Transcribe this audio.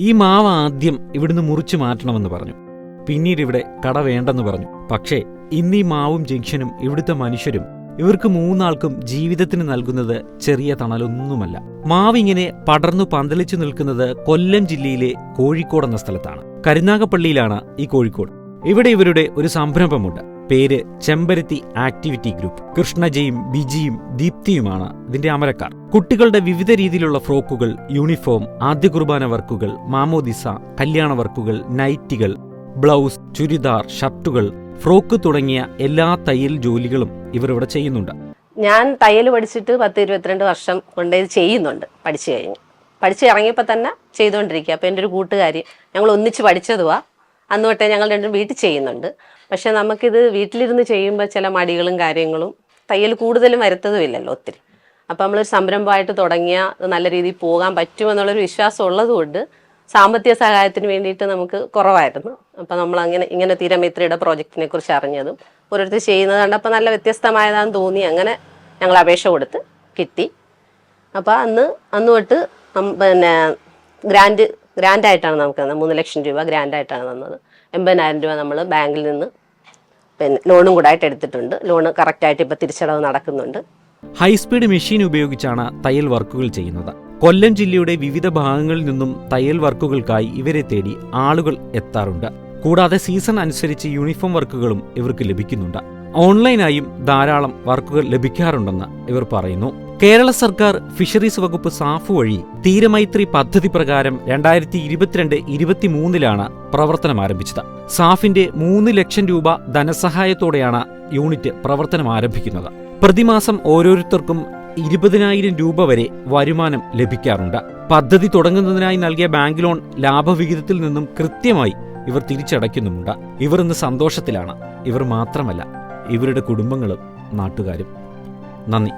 ഈ മാവ് ആദ്യം ഇവിടുന്ന് മുറിച്ചു മാറ്റണമെന്ന് പറഞ്ഞു. പിന്നീട് ഇവിടെ കട വേണ്ടെന്ന് പറഞ്ഞു. പക്ഷേ ഇന്നീ മാവും ജംഗ്ഷനും ഇവിടുത്തെ മനുഷ്യരും ഇവർക്ക് മൂന്നാൾക്കും ജീവിതത്തിന് നൽകുന്നത് ചെറിയ തണലൊന്നുമല്ല. മാവിങ്ങനെ പടർന്നു പന്തലിച്ചു നിൽക്കുന്നത് കൊല്ലം ജില്ലയിലെ കോഴിക്കോട് എന്ന സ്ഥലത്താണ്. കരുനാഗപ്പള്ളിയിലാണ് ഈ കോഴിക്കോട്. ഇവിടെ ഇവരുടെ ഒരു സംരംഭമുണ്ട്. പേര് ചെമ്പരത്തി ആക്ടിവിറ്റി ഗ്രൂപ്പ്. കൃഷ്ണജയും ബിജിയും ദീപ്തിയുമാണ് ഇതിന്റെ അമരക്കാർ. കുട്ടികളുടെ വിവിധ രീതിയിലുള്ള ഫ്രോക്കുകൾ, യൂണിഫോം, ആദ്യ കുർബാന വർക്കുകൾ, മാമോദിസ, കല്യാണ വർക്കുകൾ, നൈറ്റികൾ, ബ്ലൗസ്, ചുരിദാർ, ഷർട്ടുകൾ, ഫ്രോക്ക് തുടങ്ങിയ എല്ലാ തയ്യൽ ജോലികളും ഇവർ ഇവിടെ ചെയ്യുന്നുണ്ട്. ഞാൻ തയ്യൽ പഠിച്ചിട്ട് 10-22 വർഷം കൊണ്ട് ഇത് ചെയ്യുന്നുണ്ട്. പഠിച്ച് ഇറങ്ങിയപ്പോൾ തന്നെ ചെയ്തുകൊണ്ടിരിക്കുക. അപ്പോൾ എൻ്റെ ഒരു കൂട്ടുകാരി, ഞങ്ങൾ ഒന്നിച്ച് പഠിച്ചതുവാ. അന്ന് തൊട്ടേ ഞങ്ങൾ രണ്ടും വീട്ടിൽ ചെയ്യുന്നുണ്ട്. പക്ഷെ നമുക്കിത് വീട്ടിലിരുന്ന് ചെയ്യുമ്പോൾ ചില മടികളും കാര്യങ്ങളും, തയ്യൽ കൂടുതലും വരുത്തതുമില്ലല്ലോ ഒത്തിരി. അപ്പോൾ നമ്മളൊരു സംരംഭമായിട്ട് തുടങ്ങിയാൽ നല്ല രീതിയിൽ പോകാൻ പറ്റുമെന്നുള്ളൊരു വിശ്വാസം ഉള്ളതുകൊണ്ട് സാമ്പത്തിക സഹായത്തിന് വേണ്ടിയിട്ട് നമുക്ക് കുറവായിരുന്നു. അപ്പോൾ നമ്മൾ ഇങ്ങനെ തീരമിത്രയുടെ പ്രോജക്റ്റിനെ കുറിച്ച് അറിഞ്ഞതും ഓരോരുത്തർ ചെയ്യുന്നത് കണ്ടപ്പോൾ നല്ല വ്യത്യസ്തമായതാണെന്ന് തോന്നി. അങ്ങനെ ഞങ്ങൾ അപേക്ഷ കൊടുത്ത് കിട്ടി. അപ്പോൾ അന്ന് തൊട്ട് പിന്നെ ഗ്രാൻഡായിട്ടാണ് നമുക്ക് തന്നത്. 3 ലക്ഷം രൂപ ഗ്രാൻഡായിട്ടാണ് തന്നത്. 80,000 രൂപ നമ്മൾ ബാങ്കിൽ നിന്ന് പിന്നെ ലോണും കൂടെ ആയിട്ട് എടുത്തിട്ടുണ്ട്. ലോണ് കറക്റ്റായിട്ട് ഇപ്പോൾ തിരിച്ചടവ് നടക്കുന്നുണ്ട്. ഹൈസ്പീഡ് മെഷീൻ ഉപയോഗിച്ചാണ് തയ്യൽ വർക്കുകൾ ചെയ്യുന്നത്. കൊല്ലം ജില്ലയുടെ വിവിധ ഭാഗങ്ങളിൽ നിന്നും തയ്യൽ വർക്കുകൾക്കായി ഇവരെ തേടി ആളുകൾ എത്താറുണ്ട്. കൂടാതെ സീസൺ അനുസരിച്ച് യൂണിഫോം വർക്കുകളും ഇവർക്ക് ലഭിക്കുന്നുണ്ട്. ഓൺലൈനായും ധാരാളം വർക്കുകൾ ലഭിക്കാറുണ്ടെന്ന് ഇവർ പറയുന്നു. കേരള സർക്കാർ ഫിഷറീസ് വകുപ്പ് സാഫ് വഴി തീരമൈത്രി പദ്ധതി പ്രകാരം 2022-23 പ്രവർത്തനം ആരംഭിച്ചത്. സാഫിന്റെ 3 ലക്ഷം രൂപ ധനസഹായത്തോടെയാണ് യൂണിറ്റ് പ്രവർത്തനം ആരംഭിക്കുന്നത്. പ്രതിമാസം ഓരോരുത്തർക്കും 20,000 രൂപ വരെ വരുമാനം ലഭിക്കാറുണ്ട്. പദ്ധതി തുടങ്ങുന്നതിനായി നൽകിയ ബാങ്ക് ലോൺ ലാഭവിഹിതത്തിൽ നിന്നും കൃത്യമായി ഇവർ തിരിച്ചടയ്ക്കുന്നുമുണ്ട്. ഇവർ ഇന്ന് സന്തോഷത്തിലാണ്. ഇവർ മാത്രമല്ല, ഇവരുടെ കുടുംബങ്ങളും നാട്ടുകാരും. നന്ദി.